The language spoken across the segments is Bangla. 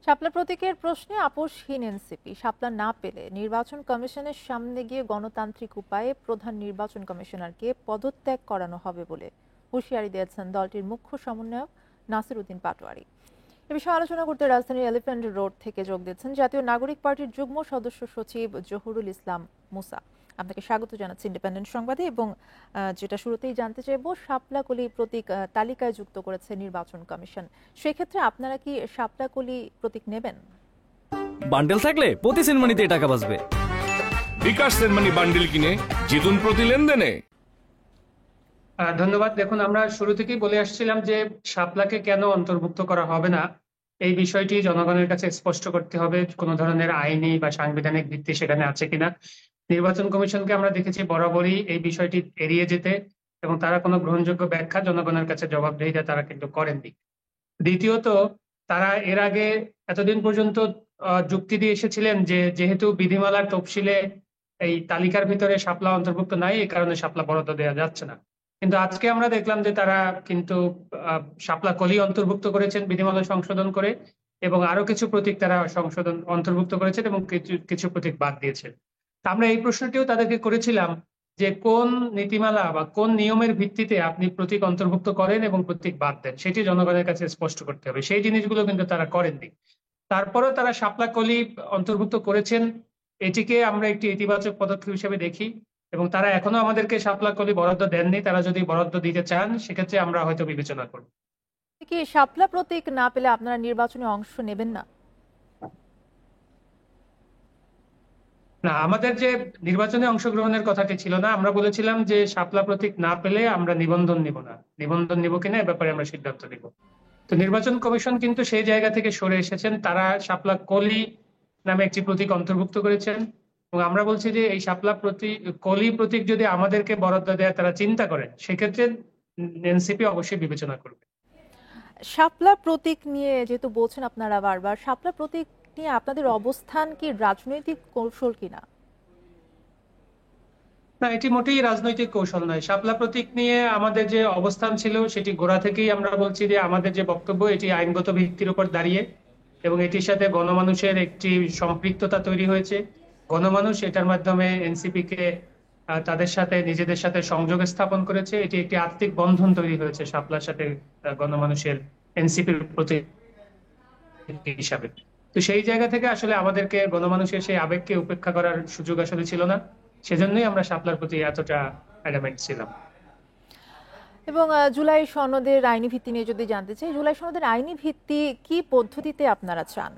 শাপলা প্রতীকের প্রশ্নে আপোষহীন এনসিপি শাপলা না পেলে নির্বাচন কমিশনের সামনে গিয়ে গণতান্ত্রিক উপায়ে প্রধান নির্বাচন কমিশনারকে পদত্যাগ করানো হবে বলে হুঁশিয়ারি দিয়েছেন দলটির মুখ্য সমন্বয়ক নাসির উদ্দিন পাটোয়ারি। এ বিষয়ে আলোচনা করতে রাজধানীর এলিফ্যান্ট রোড থেকে যোগ দিচ্ছেন জাতীয় নাগরিক পার্টির যুগ্ম সদস্য সচিব জহুরুল ইসলাম মুসা। আপনাকে স্বাগত জানাচ্ছি ইন্ডিপেন্ডেন্ট সংবাদে। এবং যেটা শুরুতেই জানতে চাইবো, শাপলা কলি প্রতীক তালিকায় যুক্ত করেছে নির্বাচন কমিশন, সেক্ষেত্রে আপনারা কি শাপলা কলি প্রতীক নেবেন? বান্ডেল থাকলে প্রতি সেনমানিতে টাকা বাঁচবে। বিকাশ সেনমানি বান্ডেল কিনে জিতুন প্রতি লেনদেনে। ধন্যবাদ। দেখুন, আমরা শুরু থেকেই বলে আসছিলাম যে শাপলাকে কেন অন্তর্ভুক্ত করা হবে না, এই বিষয়টি জনগণের কাছে স্পষ্ট করতে হবে। কোনো ধরনের আইনি বা সাংবিধানিক ভিত্তি সেখানে আছে কিনা। নির্বাচন কমিশনকে আমরা দেখেছি বরাবরই এই বিষয়টি এড়িয়ে যেতে, এবং তারা কোনো গ্রহণযোগ্য ব্যাখ্যা জনগণের কাছে জবাবদিহিতা তারা কিন্তু করেননি। দ্বিতীয়ত, তারা এর আগে এতদিন পর্যন্ত যুক্তি দিয়ে এসেছিলেন যে যেহেতু বিধিমালার তফসিলে এই তালিকার ভিতরে শাপলা অন্তর্ভুক্ত নাই, এই কারণে শাপলা বরাদ্দ দেওয়া যাচ্ছে না। কিন্তু আজকে আমরা দেখলাম যে তারা কিন্তু শাপলা কলি অন্তর্ভুক্ত করেছেন বিধিমালা সংশোধন করে, এবং আরো কিছু প্রতীক তারা অন্তর্ভুক্ত করেছেন, এবং কিছু কিছু প্রতীক বাদ দিয়েছেন। আমরা এই প্রশ্নটিও তাদেরকে করেছিলাম যে কোন নীতিমালা বা কোন নিয়মের ভিত্তিতে আপনি প্রতীক অন্তর্ভুক্ত করেন এবং প্রতীক বাদ দেন, সেটি জনগণের কাছে স্পষ্ট করতে হবে। সেই জিনিসগুলো কিন্তু তারা করেননি। তারপরেও তারা শাপলা কলি অন্তর্ভুক্ত করেছেন, এটিকে আমরা একটি ইতিবাচক পদক্ষেপ হিসেবে দেখি। এবং তারা এখনো আমাদেরকে শাপলা কলি বরাদ্দ দেননি। তারা যদি বরাদ্দ দিতে চান, সেক্ষেত্রে আমরা হয়তো বিবেচনা করব। কি শাপলা প্রতীক না পেলে আপনারা নির্বাচনে অংশ নেবেন না? না, আমাদের যে নির্বাচনে অংশগ্রহণের কথাটি ছিল না, আমরা বলেছিলাম যে শাপলা প্রতীক না পেলে আমরা নিবন্ধন নিব না। নিবন্ধন নিব কিনা এ ব্যাপারে আমরা সিদ্ধান্ত নিব। তো নির্বাচন কমিশন কিন্তু সেই জায়গা থেকে সরে এসেছেন। তারা শাপলা কলি নামে একটি প্রতীক অন্তর্ভুক্ত করেছেন, এবং আমরা বলছি যে এই শাপলা প্রতীক কলি প্রতীক যদি আমাদেরকে বরাদ্দ দেয় তারা চিন্তা করেন, সেক্ষেত্রে এনসিপি অবশ্যই বিবেচনা করবে। শাপলা প্রতীক নিয়ে যেহেতু বলছেন আপনারা বারবার, শাপলা প্রতীক নিয়ে আপনাদের অবস্থান কি রাজনৈতিক কৌশল কিনা? না, এটি মোটেই রাজনৈতিক কৌশল নয়। শাপলা প্রতীক নিয়ে আমাদের যে অবস্থান ছিল সেটি গোড়া থেকেই আমরা বলছি যে আমাদের যে বক্তব্য এটি আইনগত ভিত্তির উপর দাঁড়িয়ে, এবং এটির সাথে গণমানুষের একটি সম্পৃক্ততা তৈরি হয়েছে। গণমানুষ এটার মাধ্যমে এনসিপি কে তাদের সাথে নিজেদের সাথে সংযোগ স্থাপন করেছে। এটি একটি আত্মিক বন্ধন তৈরি হয়েছে শাপলার সাথে গণমানুষের, এনসিপির প্রতি হিসাবে। তো সেই জায়গা থেকে আসলে আমাদেরকে গণমানুষের সেই আবেগকে উপেক্ষা করার সুযোগ আসলে ছিল না। সেজন্যই আমরা শাপলার প্রতি এতটা অ্যাডামেন্ট ছিলাম। এবং জুলাই সনদের আইনি ভিত্তি নিয়ে যদি জানতে চাই, জুলাই সনদের আইনি ভিত্তি কি পদ্ধতিতে আপনারা চান?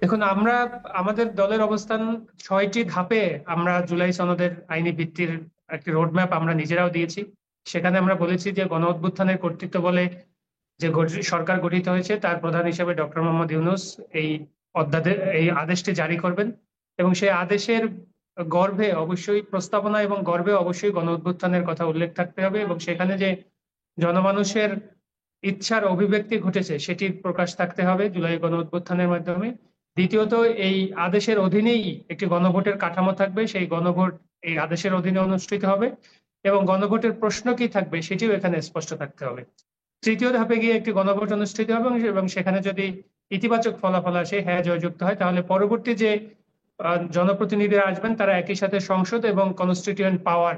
দেখুন, আমরা আমাদের দলের অবস্থান 6টি ধাপে আমরা জুলাই সনদের আইনি ভিত্তির একটি রোডম্যাপ আমরা নিজেরাও দিয়েছি। সেখানে আমরা বলেছি যে গণ অভ্যুত্থানের কর্তৃত্ব বলে যে সরকার গঠিত হয়েছে তার প্রধান হিসেবে ডক্টর মোহাম্মদ ইউনূস এই এই আদেশটি জারি করবেন, এবং সেই আদেশের গর্ভে অবশ্যই প্রস্তাবনা এবং গর্ভে অবশ্যই গণ অভ্যুত্থানের কথা উল্লেখ থাকতে হবে, এবং সেখানে যে জনমানুষের ইচ্ছার অভিব্যক্তি ঘটেছে সেটির প্রকাশ থাকতে হবে জুলাই গণ অভ্যুত্থানের মাধ্যমে। দ্বিতীয়ত, এই আদেশের অধীনেই একটি গণভোটের কাঠামো থাকবে, সেই গণভোট এই আদেশের অধীনে অনুষ্ঠিত হবে, এবং গণভোটের প্রশ্ন কি থাকবে সেটিও এখানে স্পষ্ট থাকতে হবে। তৃতীয় ধাপে গিয়ে একটি গণভোট অনুষ্ঠিত হবে, এবং সেখানে যদি ইতিবাচক ফলাফল আসে, হ্যাঁ জয়যুক্ত হয়, তাহলে পরবর্তী যে জনপ্রতিনিধিরা আসবেন তারা একই সাথে সংসদ এবং কনস্টিটিউয়েন্ট পাওয়ার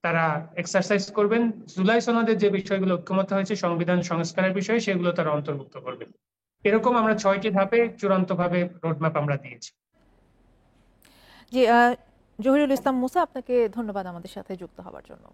তারা এক্সারসাইজ করবেন। জুলাই সনদের যে বিষয়গুলো ঐক্যমত হয়েছে সংবিধান সংস্কারের বিষয়ে, সেগুলো তারা অন্তর্ভুক্ত করবেন। এরকম আমরা 6টি ধাপে চূড়ান্তভাবে রোডম্যাপ আমরা দিয়েছি। জি, জহিরুল ইসলাম মুসা, আপনাকে ধন্যবাদ আমাদের সাথে যুক্ত হওয়ার জন্য।